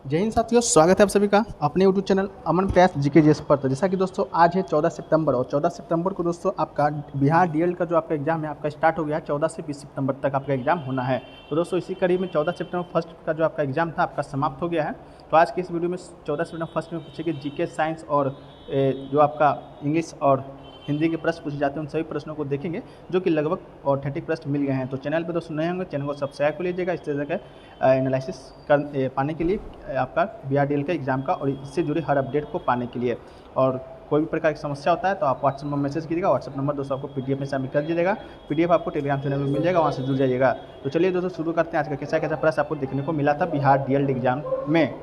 जय हिंद साथियों, स्वागत है आप सभी का अपने यूट्यूब चैनल अमन प्रयास जीके जीएस पर। तो जैसा कि दोस्तों आज है 14 सितंबर और 14 सितंबर को दोस्तों आपका बिहार डीएलएड का जो आपका एग्जाम है आपका स्टार्ट हो गया है। 14 से 20 सितंबर तक आपका एग्जाम होना है। तो दोस्तों इसी कड़ी में 14 सितंबर फर्स्ट का जो आपका एग्जाम था आपका समाप्त हो गया है। तो आज की इस वीडियो में 14 सितंबर फर्स्ट में पूछे गए जीके, साइंस और जो आपका इंग्लिश और हिंदी के प्रश्न पूछे जाते हैं उन सभी प्रश्नों को देखेंगे, जो कि लगभग ऑथेंटिक प्रश्न मिल गए हैं। तो चैनल पर दोस्तों नए होंगे, चैनल को सब्सक्राइब कर लीजिएगा इस तरह का एनालिसिस कर पाने के लिए आपका बीआरडीएल का एग्ज़ाम का और इससे जुड़े हर अपडेट को पाने के लिए। और कोई भी प्रकार की समस्या होता है तो आप व्हाट्सएप में मैसेज कीजिएगा। व्हाट्सएप नंबर दोस्तों आपको पीडीएफ में शामिल कर दीजिएगा। पीडीएफ आपको टेलीग्राम चैनल में मिल जाएगा, वहाँ से जुड़ जाइएगा। तो चलिए दोस्तों शुरू करते हैं। आज का कैसा कैसा प्रश्न आपको देखने को मिला था बिहार डीएलएड एग्जाम में।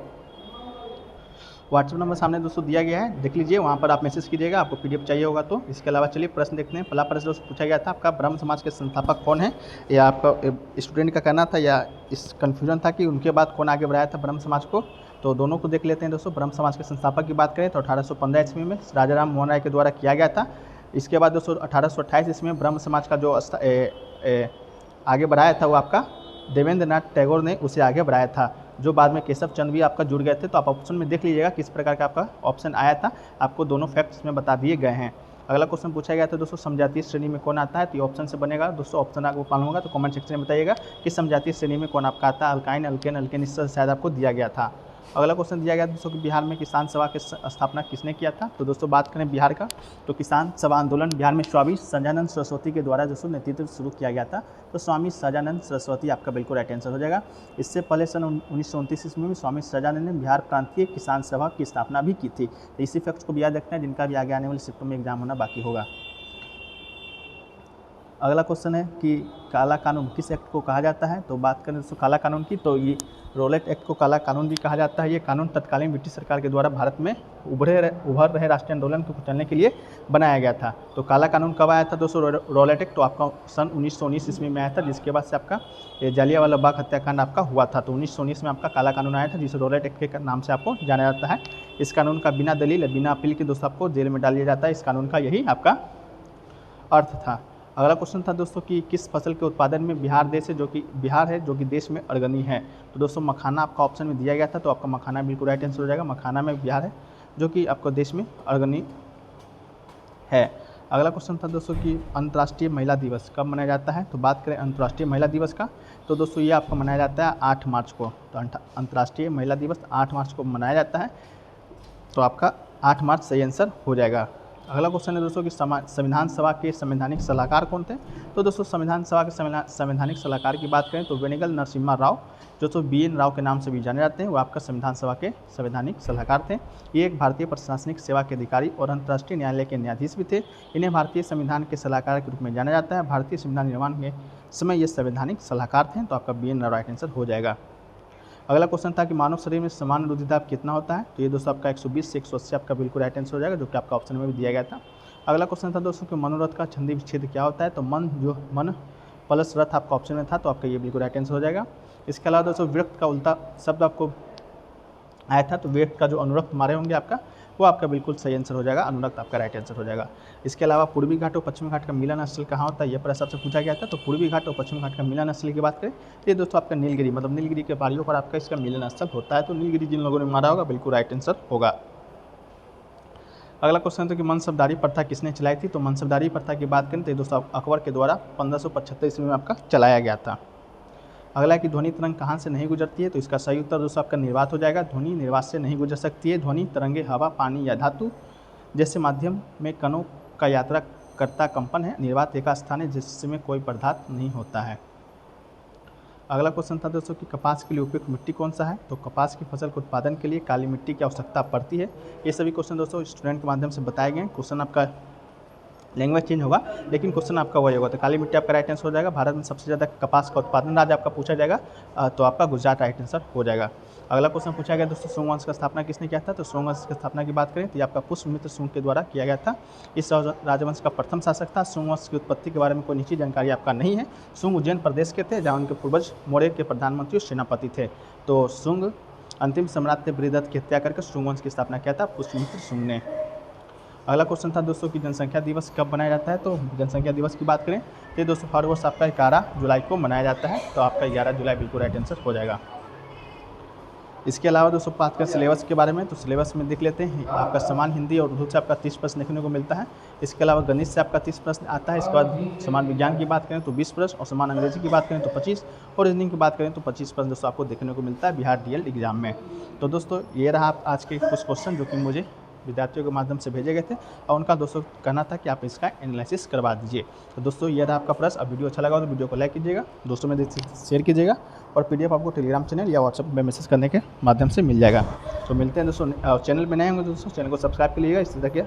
व्हाट्सएप नंबर सामने दोस्तों दिया गया है, देख लीजिए, वहाँ पर आप मैसेज कीजिएगा, आपको पीडीएफ चाहिए होगा तो। इसके अलावा चलिए प्रश्न देखते हैं। पहला प्रश्न दोस्तों पूछा गया था आपका ब्रह्म समाज के संस्थापक कौन है। या आपका स्टूडेंट का कहना था या इस कन्फ्यूजन था कि उनके बाद कौन आगे बढ़ाया था ब्रह्म समाज को। तो दोनों को देख लेते हैं दोस्तों। ब्रह्म समाज के संस्थापक की बात करें तो 1815 ईस्वी में राजा राम मोहन राय के द्वारा किया गया था। इसके बाद दोस्तों 1828 ईस्वी में ब्रह्म समाज का जो आगे बढ़ाया था वो आपका देवेंद्र नाथ टैगोर ने उसे आगे बढ़ाया था, जो बाद में केशव चंद्र भी आपका जुड़ गए थे। तो आप ऑप्शन में देख लीजिएगा किस प्रकार का आपका ऑप्शन आया था, आपको दोनों फैक्ट्स में बता दिए गए हैं। अगला क्वेश्चन पूछा गया था दोस्तों समजातीय श्रेणी में कौन आता है। तो ये ऑप्शन से बनेगा दोस्तों। ऑप्शन आपको मालूम होगा तो कमेंट सेक्शन में बताइएगा कि समजातीय श्रेणी में कौन आपका आता है। अल्काइन, अल्केन, अल्केन, इससे शायद आपको दिया गया था। अगला क्वेश्चन दिया गया दोस्तों कि बिहार में किसान सभा की स्थापना किसने किया था। तो दोस्तों बात करें बिहार का तो किसान सभा आंदोलन बिहार में स्वामी सजानंद सरस्वती के द्वारा दोस्तों नेतृत्व शुरू किया गया था। तो स्वामी सजानंद सरस्वती आपका बिल्कुल राइट आंसर हो जाएगा। इससे पहले सन 1929 ईस्वी में स्वामी सजानंद ने बिहार प्रांतीय किसान सभा की स्थापना भी की थी। तो इसी फैक्ट्स को भी याद रखना है, जिनका भी आगे आने वाले शिफ्टों में एग्जाम होना बाकी होगा। अगला क्वेश्चन है कि काला कानून किस एक्ट को कहा जाता है। तो बात करें दोस्तों काला कानून की तो ये रोलेट एक्ट को काला कानून भी कहा जाता है। ये कानून तत्कालीन ब्रिटिश सरकार के द्वारा भारत में उभर रहे राष्ट्रीय आंदोलन को कुचलने के लिए बनाया गया था। तो काला कानून कब आया था दोस्तों रोलेट एक्ट? तो आपका सन 1919 ईस्वी में आया था, जिसके बाद से आपका जालियांवाला बाग हत्याकांड आपका हुआ था। तो 1919 में आपका काला कानून आया था, जिसे रोलेट एक्ट के नाम से आपको जाना जाता है। इस कानून का बिना दलील बिना अपील के दोस्तों आपको जेल में डाल दिया जाता है। इस कानून का यही आपका अर्थ था। अगला क्वेश्चन था दोस्तों कि किस फसल के उत्पादन में बिहार देश है, जो कि देश में अग्रणी है। तो दोस्तों मखाना आपका ऑप्शन में दिया गया था, तो आपका मखाना बिल्कुल राइट आंसर हो जाएगा। मखाना में बिहार है जो कि आपको देश में अग्रणी है। अगला क्वेश्चन था दोस्तों कि अंतर्राष्ट्रीय महिला दिवस कब मनाया जाता है। तो बात करें अंतर्राष्ट्रीय महिला दिवस का तो दोस्तों ये आपको मनाया जाता है 8 मार्च को। तो अंतर्राष्ट्रीय महिला दिवस 8 मार्च को मनाया जाता है। तो आपका 8 मार्च सही आंसर हो जाएगा। अगला क्वेश्चन है दोस्तों कि संविधान सभा के संवैधानिक सलाहकार कौन थे। तो दोस्तों संविधान सभा के संवैधानिक सलाहकार की बात करें तो वेनिगल नरसिम्हा राव, जो तो BN राव के नाम से भी जाने जाते हैं, वो आपका संविधान सभा के संवैधानिक सलाहकार थे। ये एक भारतीय प्रशासनिक सेवा के अधिकारी और अंतर्राष्ट्रीय न्यायालय के न्यायाधीश भी थे। इन्हें भारतीय संविधान के सलाहकार के रूप में जाना जाता है। भारतीय संविधान निर्माण के समय ये संवैधानिक सलाहकार थे। तो आपका BN राव राइट आंसर हो जाएगा। अगला क्वेश्चन था कि मानव शरीर में सामान्य रुधिरदाब कितना होता है। तो ये दोस्तों आपका 120 से 180 आपका बिल्कुल राइट आंसर हो जाएगा, जो कि आपका ऑप्शन में भी दिया गया था। अगला क्वेश्चन था दोस्तों कि मनोरथ का छंदी विच्छेद क्या होता है। तो मन प्लस रथ आपका ऑप्शन में था, तो आपका ये बिल्कुल राइट आंसर हो जाएगा। इसके अलावा दोस्तों व्यक्त का उल्टा शब्द आपको आया था, तो व्यक्त का जो अनुरक्त मारे होंगे आपका वो आपका बिल्कुल सही आंसर हो जाएगा। अनुरक्त आपका राइट आंसर हो जाएगा। इसके अलावा पूर्वी घाट और पश्चिमी घाट का मिलन स्थल कहाँ होता है, यह प्रश्न आपसे पूछा गया था। तो पूर्वी घाट और पश्चिमी घाट का मिलन स्थल की बात करें तो ये दोस्तों आपका नीलगिरी, मतलब नीलगिरी के पहाड़ियों पर आपका इसका मिलन स्थल होता है। तो नीलगिरी जिन लोगों ने मारा होगा बिल्कुल राइट आंसर होगा। अगला क्वेश्चन था कि मनसबदारी प्रथा किसने चलाई थी। तो मनसबदारी प्रथा की बात करें तो दोस्तों अकबर के द्वारा 1575 ईस्वी में आपका चलाया गया था। अगला कि ध्वनि तरंग कहाँ से नहीं गुजरती है। तो इसका सही उत्तर दोस्तों आपका निर्वात हो जाएगा। ध्वनि निर्वात से नहीं गुजर सकती है। ध्वनि तरंगे हवा, पानी या धातु जैसे माध्यम में कणों का यात्रा करता कंपन है। निर्वात एक स्थान है जिसमें कोई पदार्थ नहीं होता है। अगला क्वेश्चन था दोस्तों कि कपास के लिए उपयुक्त मिट्टी कौन सा है। तो कपास की फसल के उत्पादन के लिए काली मिट्टी की आवश्यकता पड़ती है। ये सभी क्वेश्चन दोस्तों स्टूडेंट के माध्यम से बताए गए। क्वेश्चन आपका लैंग्वेज चेंज होगा लेकिन क्वेश्चन आपका वही होगा। तो काली मिट्टी आपका राइट आंसर हो जाएगा। भारत में सबसे ज़्यादा कपास का उत्पादन राज्य आपका पूछा जाएगा तो आपका गुजरात राइट आंसर हो जाएगा। अगला क्वेश्चन पूछा गया दोस्तों सोंग वंश का स्थापना किसने किया था। तो सोंग वंश की स्थापना की बात करें तो ये आपका पुष्यमित्र शुंग के द्वारा किया गया था। इस राजवंश का प्रथम शासक था। सोंग वंश की उत्पत्ति के बारे में कोई निश्चित जानकारी आपका नहीं है। शुंग उज्जैन प्रदेश के थे, जहाँ उनके पूर्वज मौर्य के प्रधानमंत्री और सेनापति थे। तो शुंग अंतिम सम्राट थे बृहदत्त की हत्या करके शुंग वंश की स्थापना किया था पुष्यमित्र शुंग ने। अगला क्वेश्चन था दोस्तों कि जनसंख्या दिवस कब मनाया जाता है। तो जनसंख्या दिवस की बात करें तो दोस्तों हर वर्ष आपका 11 जुलाई को मनाया जाता है। तो आपका 11 जुलाई बिल्कुल राइट आंसर हो जाएगा। इसके अलावा दोस्तों बात करें सिलेबस के बारे में, तो सिलेबस में देख लेते हैं। आपका समान हिंदी और उर्दू से आपका 30 प्रश्न देखने को मिलता है। इसके अलावा गणित से आपका 30 प्रश्न आता है। इसके बाद समान विज्ञान की बात करें तो 20 प्रश्न, और समान अंग्रेजी की बात करें तो 25, और रीजनिंग की बात करें तो 25 प्रश्न दोस्तों आपको देखने को मिलता है बिहार DL एग्जाम में। तो दोस्तों ये रहा आज के कुछ क्वेश्चन जो कि मुझे विद्यार्थियों के माध्यम से भेजे गए थे, और उनका दोस्तों कहना था कि आप इसका एनालिसिस करवा दीजिए। तो दोस्तों ये रहा आपका प्रश्न। अब वीडियो अच्छा लगा तो वीडियो को लाइक कीजिएगा, दोस्तों में शेयर कीजिएगा, और PDF आपको टेलीग्राम चैनल या व्हाट्सएप में मैसेज करने के माध्यम से मिल जाएगा। तो मिलते हैं दोस्तों, चैनल पर नए होंगे दोस्तों चैनल को सब्सक्राइब करिएगा इस तरह के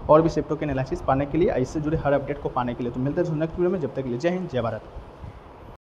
और भी सेप्टो के एनालिसिस पाने के लिए, इससे जुड़े हर अपडेट को पाने के लिए। तो मिलते हैं दोस्तों नेक्स्ट वीडियो में, जब तक के लिए जय हिंद जय भारत।